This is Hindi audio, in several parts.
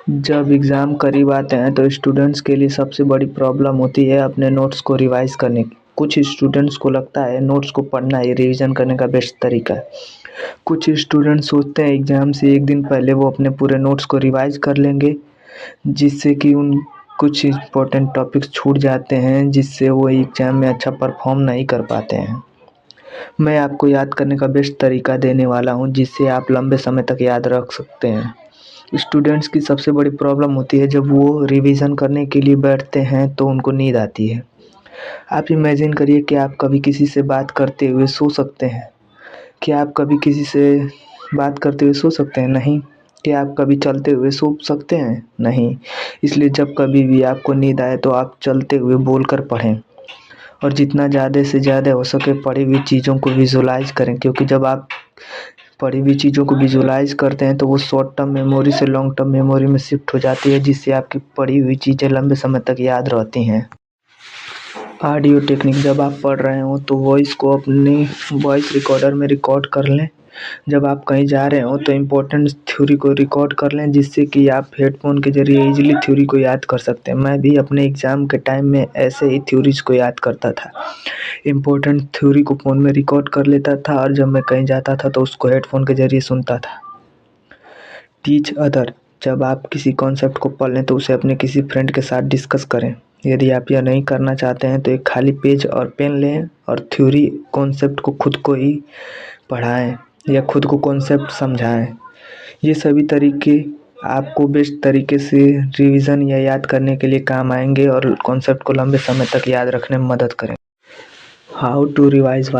जब एग्ज़ाम करीब आते हैं तो स्टूडेंट्स के लिए सबसे बड़ी प्रॉब्लम होती है अपने नोट्स को रिवाइज़ करने की। कुछ स्टूडेंट्स को लगता है नोट्स को पढ़ना ही रिवीजन करने का बेस्ट तरीका है। कुछ स्टूडेंट्स सोचते हैं एग्ज़ाम से एक दिन पहले वो अपने पूरे नोट्स को रिवाइज़ कर लेंगे, जिससे कि उन कुछ इम्पोर्टेंट टॉपिक्स छूट जाते हैं, जिससे वो एग्ज़ाम में अच्छा परफॉर्म नहीं कर पाते हैं। मैं आपको याद करने का बेस्ट तरीका देने वाला हूँ, जिससे आप लंबे समय तक याद रख सकते हैं। स्टूडेंट्स की सबसे बड़ी प्रॉब्लम होती है जब वो रिवीजन करने के लिए बैठते हैं तो उनको नींद आती है। आप इमेजिन करिए कि आप कभी किसी से बात करते हुए सो सकते हैं। क्या आप कभी किसी से बात करते हुए सो सकते हैं? नहीं। क्या आप कभी चलते हुए सो सकते हैं? नहीं। इसलिए जब कभी भी आपको नींद आए तो आप चलते हुए बोलकर पढ़ें और जितना ज़्यादा से ज़्यादा हो सके पढ़ी हुई चीज़ों को विजुलाइज़ करें, क्योंकि जब आप पढ़ी हुई चीज़ों को विजुलाइज़ करते हैं तो वो शॉर्ट टर्म मेमोरी से लॉन्ग टर्म मेमोरी में शिफ्ट हो जाती है, जिससे आपकी पढ़ी हुई चीज़ें लंबे समय तक याद रहती हैं। ऑडियो टेक्निक: जब आप पढ़ रहे हो तो वॉइस को अपने वॉइस रिकॉर्डर में रिकॉर्ड कर लें। जब आप कहीं जा रहे हो तो इम्पोर्टेंट थ्योरी को रिकॉर्ड कर लें, जिससे कि आप हेडफोन के ज़रिए ईज़िली थ्योरी को याद कर सकते हैं। मैं भी अपने एग्ज़ाम के टाइम में ऐसे ही थ्योरीज़ को याद करता था। इम्पोर्टेंट थ्योरी को फ़ोन में रिकॉर्ड कर लेता था और जब मैं कहीं जाता था तो उसको हेडफोन के ज़रिए सुनता था। टीच अदर: जब आप किसी कॉन्सेप्ट को पढ़ लें तो उसे अपने किसी फ्रेंड के साथ डिस्कस करें। यदि आप यह नहीं करना चाहते हैं तो एक खाली पेज और पेन लें और थ्योरी कॉन्सेप्ट को खुद को ही पढ़ाएं या खुद को कॉन्सेप्ट समझाएं। ये सभी तरीके आपको बेस्ट तरीके से रिवीजन या याद करने के लिए काम आएंगे और कॉन्सेप्ट को लंबे समय तक याद रखने में मदद करें। How to revise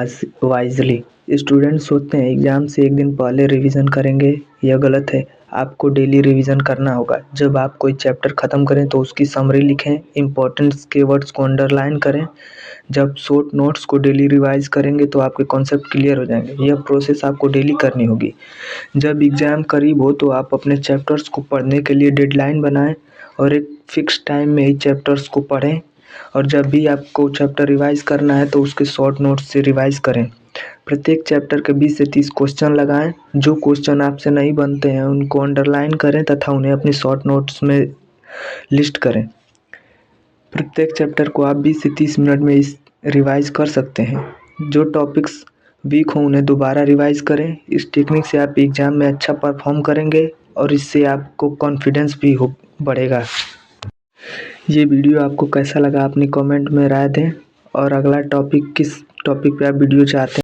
wisely: student सोचते हैं एग्ज़ाम से एक दिन पहले रिवीजन करेंगे। यह गलत है। आपको डेली रिवीजन करना होगा। जब आप कोई चैप्टर ख़त्म करें तो उसकी समरी लिखें, इम्पोर्टेंट कीवर्ड्स को अंडरलाइन करें। जब शॉर्ट नोट्स को डेली रिवाइज करेंगे तो आपके कॉन्सेप्ट क्लियर हो जाएंगे। यह प्रोसेस आपको डेली करनी होगी। जब एग्ज़ाम करीब हो तो आप अपने चैप्टर्स को पढ़ने के लिए डेडलाइन बनाएं और एक फ़िक्स टाइम में ही चैप्टर्स को पढ़ें। और जब भी आपको चैप्टर रिवाइज़ करना है तो उसके शॉर्ट नोट्स से रिवाइज़ करें। प्रत्येक चैप्टर के 20 से 30 क्वेश्चन लगाएं। जो क्वेश्चन आपसे नहीं बनते हैं उनको अंडरलाइन करें तथा उन्हें अपनी शॉर्ट नोट्स में लिस्ट करें। प्रत्येक चैप्टर को आप 20 से 30 मिनट में रिवाइज़ कर सकते हैं। जो टॉपिक्स वीक हों उन्हें दोबारा रिवाइज़ करें। इस टेक्निक से आप एग्ज़ाम में अच्छा परफॉर्म करेंगे और इससे आपको कॉन्फिडेंस भी बढ़ेगा। ये वीडियो आपको कैसा लगा अपनी कमेंट में राय दें और अगला टॉपिक किस टॉपिक पे आप वीडियो चाहते हैं।